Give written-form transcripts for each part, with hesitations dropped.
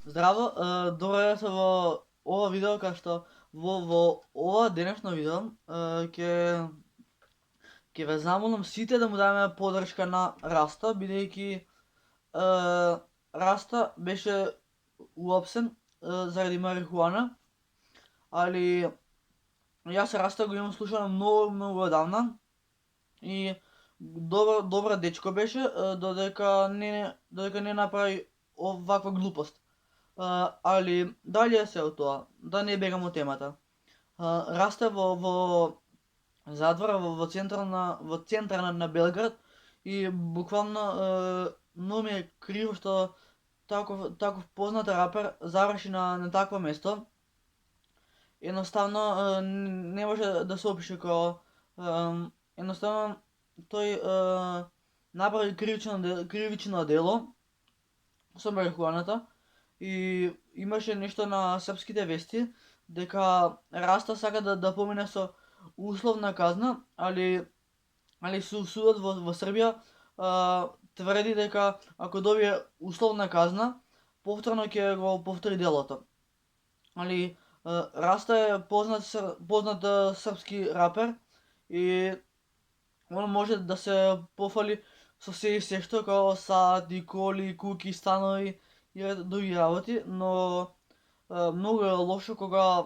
Здраво, добро дојдовте во ова видео, кај што во ова денешно видео ќе ве замолам сите да му дадеме поддршка на Раста, бидејќи Раста беше уапсен заради марихуана, али јас Раста го имам слушано многу одавна и добра дечко беше, додека не направи оваква глупост. Али дали се од тоа, да не бегам од темата. Расте во затвора во центар на Белград и буквално многу ми е криво што таков познат рапер заврши на такво место. Едноставно не може да се опише како едноставно тој направи кривично дело со марихуаната и имаше нешто на српските вести дека Раста сака да помине со условна казна, али судот во Србија тврди дека ако добие условна казна, повторно ќе го повтори делото. Али Раста е познат српски рапер и он може да се пофали со се и се што, како сати, коли, куки, станови и други работи, но многу е лошо кога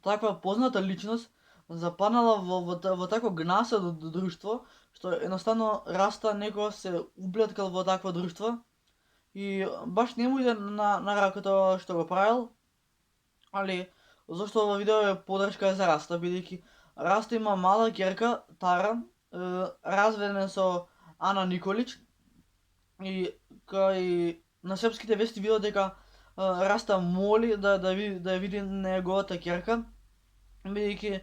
таква позната личност западнала во такво гнасено друштво, што едноставно Раста некој се уплеткал во такво друштво и баш не му иде на рака тоа што го правил, али зашто ова видео е поддршка за Раста, бидејќи Раста има мала ќерка, Тара, разведен со Ана Николич и кај на српските вести видов дека Раста моли да види неговата ќерка, бидејќи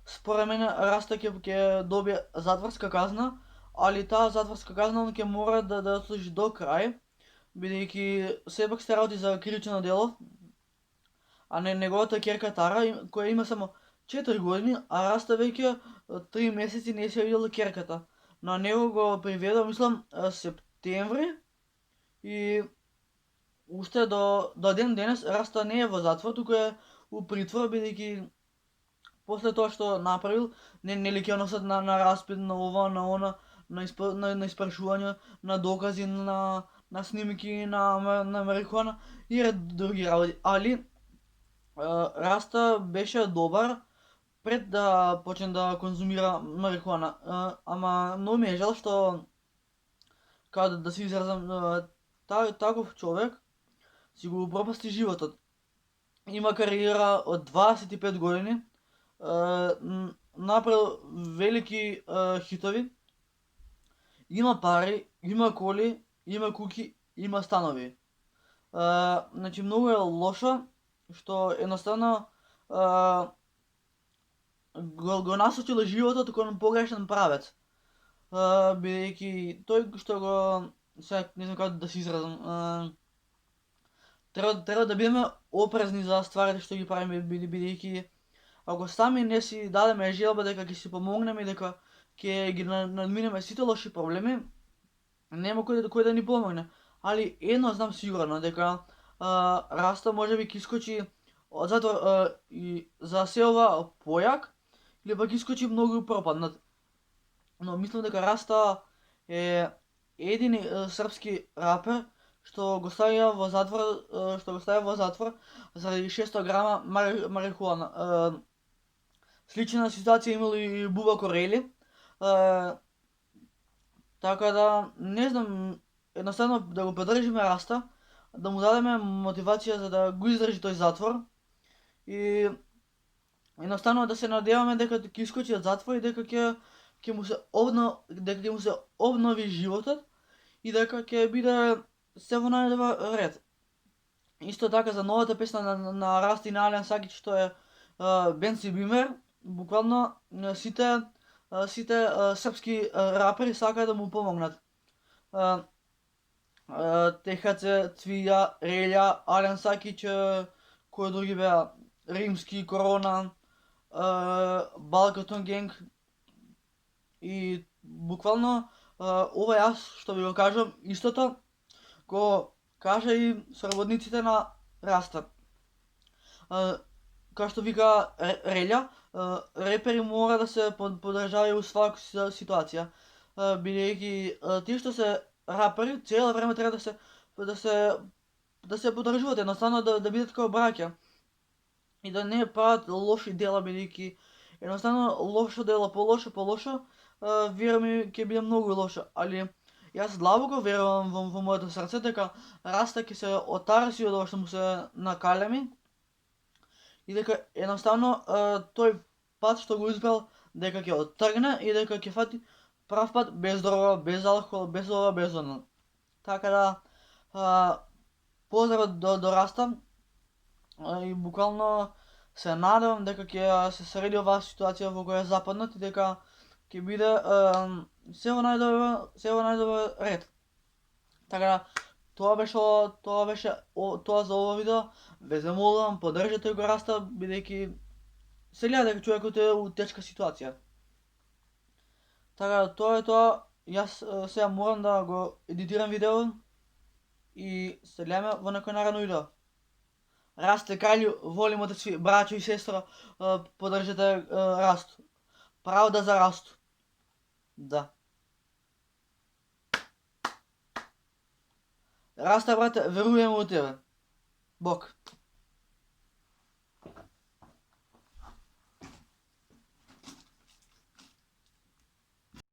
според мене Раста ќе добие затворска казна, али таа затворска казна он ќе мора да служи до крај, бидејќи сепак се работи за кривично дело, а неговата ќерка Тара, која има само 4 години, а Раста веќе 3 месеци не се видел ќерката. На него го приведо, мислам, септември и уште до ден денес Раста не е во затвор, туку е у притвор, бидејќи после тоа што направил, нели ќе носат на распит, на ова, на она, на испрашување, на докази, на снимки, на марихуана и ред други работи. Али Раста беше добар пред да почне да конзумира марихуана. Ама многу ми е жал што, како да се изразам, таков човек си го упропасти животот. Има кариера од 25 години, направил велики хитови, има пари, има коли, има куки, има станови. Значи многу е лошо што едноставно го насочил животот кон погрешен правец. Бидејќи тој што го сега не знам како да се изразам, треба да бидеме опрезни за стварите што ги правиме, бидејќи ако сами не си дадеме желба дека ќе си помогнеме и дека ќе ги надминеме сите лоши проблеми, нема кој да ни помогне. Али едно знам сигурно, дека Раста можеби ќе искочи од затвор и за се ова појак, или пак искочи многу пропаднат. Но мислам дека Раста е едини српски рапер што го ставија во затвор заради 600 грама марихуана. Слична ситуација имал и Буба Корели. Така да, не знам, едноставно да го поддржиме Раста, да му дадеме мотивација за да го издржи тој затвор и едноставно да се надеваме дека ќе искочи од затвор и дека ќе му се обнови животот и дека ќе биде се во најдобар ред. Исто така за новата песна на Раста и на Ален Сакич, што е Бенци Бимер, буквално сите српски рапери сакаат да му помогнат. ТХЦ, Цвија, Релја, Ален Сакич, кои други беа, Римски, Корона, Балкатон Генг и буквално ова јас што ви го кажам истото го кажа и соработниците на Раста. Као што вика Релја, репери мора да се поддржавају у свака ситуација, бидејќи тие што се рапери цело време треба да се поддржуваат, едноставно да бидат као браќа и да не прават лоши дела, бидејќи едноставно лошо дело по лошо, веруј ќе биде многу лошо, али јас длабоко верувам во моето срце дека Раста ќе се отараси од ова што му се накалеми и дека едноставно тој пат што го избрал дека ќе оттргне и дека ќе фати прав пат без дрога, без алкохол, без ова, без оно. Така да поздрав до Раста и буквално се надевам дека ќе се среди оваа ситуација во која западнат и дека ќе биде се во најдобар ред. Така да тоа беше за ова видео. Ве замолувам, поддржете го Раста, бидејќи се гледа дека човекот е у тешка ситуација. Така да тоа е тоа. Јас сега морам да го едитирам видео и се гледаме во некој наредно видео. Расте краљу, волимо те сви, браќо и сестро, поддржете Расту. Правда за Расту. Да. Раста, брате, веруваме у тебе. Бог.